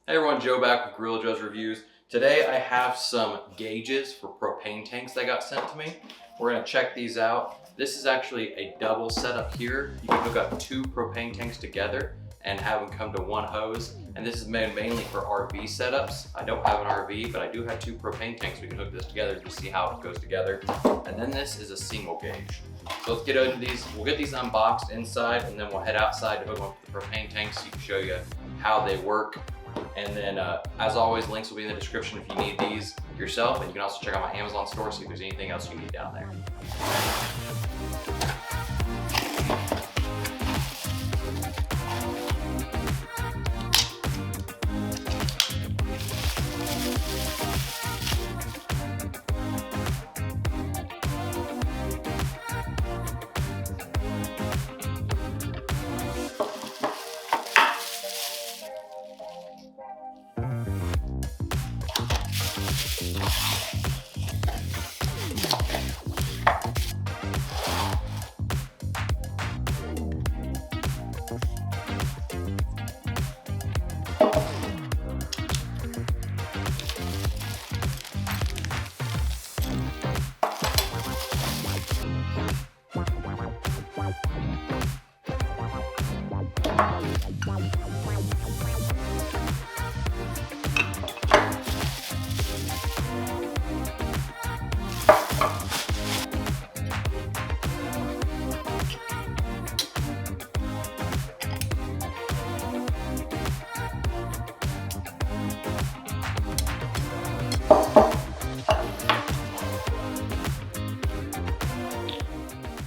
Hey everyone, Joe back with Gorilla Joe's Reviews. Today I have some gauges for propane tanks that got sent to me. We're gonna check these out. This is actually a double setup here. You can hook up two propane tanks together and have them come to one hose. And this is made mainly for RV setups. I don't have an RV, but I do have two propane tanks. We can hook this together to see how it goes together. And then this is a single gauge. So let's get into these. We'll get these unboxed inside and then we'll head outside to hook them up with the propane tanks so you can show you how they work. And then, as always, links will be in the description if you need these yourself. And you can also check out my Amazon store, see if there's anything else you need down there.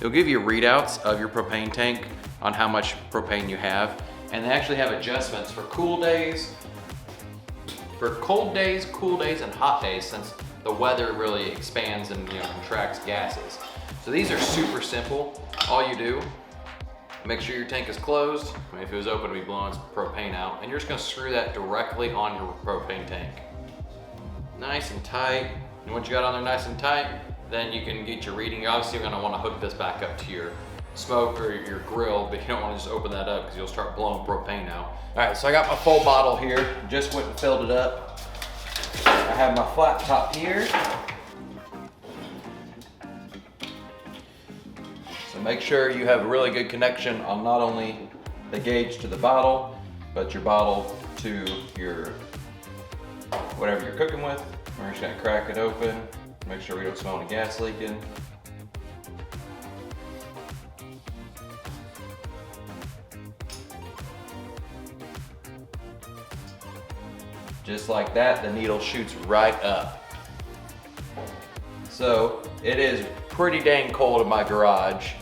It'll give you readouts of your propane tank on how much propane you have. And they actually have adjustments for cool days, for cold days, cool days, and hot days, since the weather really expands and contracts gases. So these are super simple. All you do, make sure your tank is closed. I mean, if it was open, it'd be blowing propane out. And you're just gonna screw that directly on your propane tank. Nice and tight. And once you got on there nice and tight, then you can get your reading. You're obviously gonna wanna hook this back up to your smoke or your grill, but you don't wanna just open that up because you'll start blowing propane out. All right, so I got my full bottle here. Just went and filled it up. I have my flat top here. So make sure you have a really good connection on not only the gauge to the bottle, but your bottle to your, whatever you're cooking with. We're just gonna crack it open. Make sure we don't smell any gas leaking. Just like that, the needle shoots right up. So it is pretty dang cold in my garage.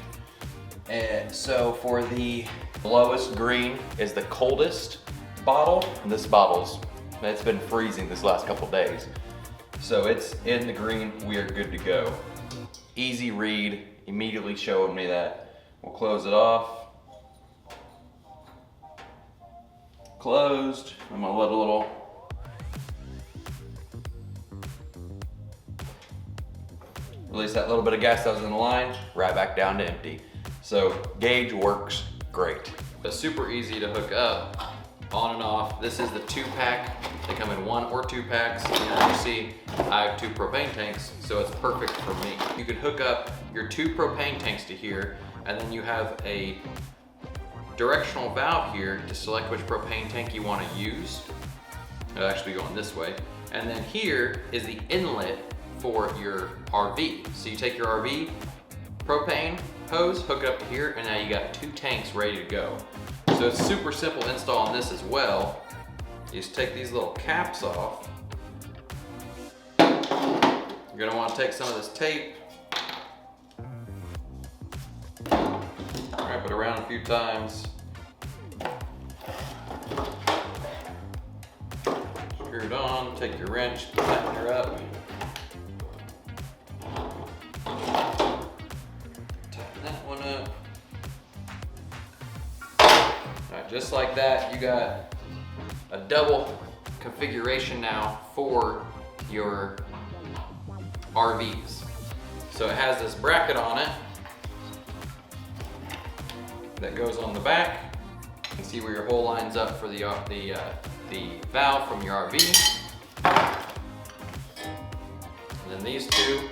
And so for the lowest green is the coldest bottle. And this bottle's, it's been freezing this last couple days. So it's in the green, we are good to go. Easy read, immediately showing me that. We'll close it off. Closed. I'm gonna let a little. Release that little bit of gas that was in the line, right back down to empty. So gauge works great. It's super easy to hook up, on and off. This is the 2-pack. They come in 1 or 2 packs. And as you see, I have 2 propane tanks, so it's perfect for me. You can hook up your 2 propane tanks to here, and then you have a directional valve here to select which propane tank you want to use. It'll actually be going this way. And then here is the inlet for your RV. So you take your RV propane hose, hook it up to here, and now you got 2 tanks ready to go. So it's super simple install on this as well. You just take these little caps off. You're gonna want to take some of this tape, wrap it around a few times, screw it on, take your wrench, tighten her up, tighten that one up. All right, just like that, you got a double configuration now for your RVs. So it has this bracket on it that goes on the back. You can see where your hole lines up for the the valve from your RV. And then these two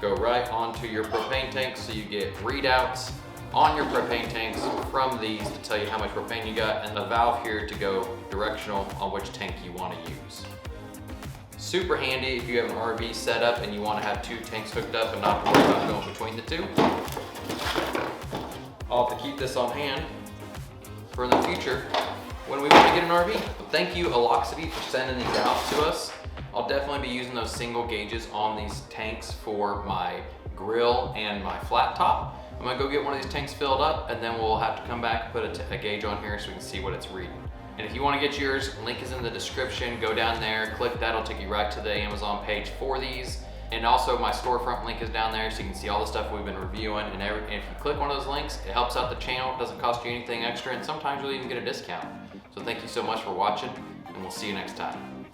go right onto your propane tank, so you get readouts on your propane tanks from these to tell you how much propane you got, and a valve here to go directional on which tank you want to use. Super handy if you have an RV set up and you want to have two tanks hooked up and not worry about going between the two. I'll have to keep this on hand for in the future when we want to get an RV. Thank you, Alloxity, for sending these out to us. I'll definitely be using those single gauges on these tanks for my grill and my flat top. I'm gonna go get one of these tanks filled up, and then we'll have to come back and put a gauge on here so we can see what it's reading. And if you wanna get yours, link is in the description. Go down there, click that, it'll take you right to the Amazon page for these. And also my storefront link is down there so you can see all the stuff we've been reviewing. And if you click one of those links, it helps out the channel, it doesn't cost you anything extra, and sometimes you'll even get a discount. So thank you so much for watching, and we'll see you next time.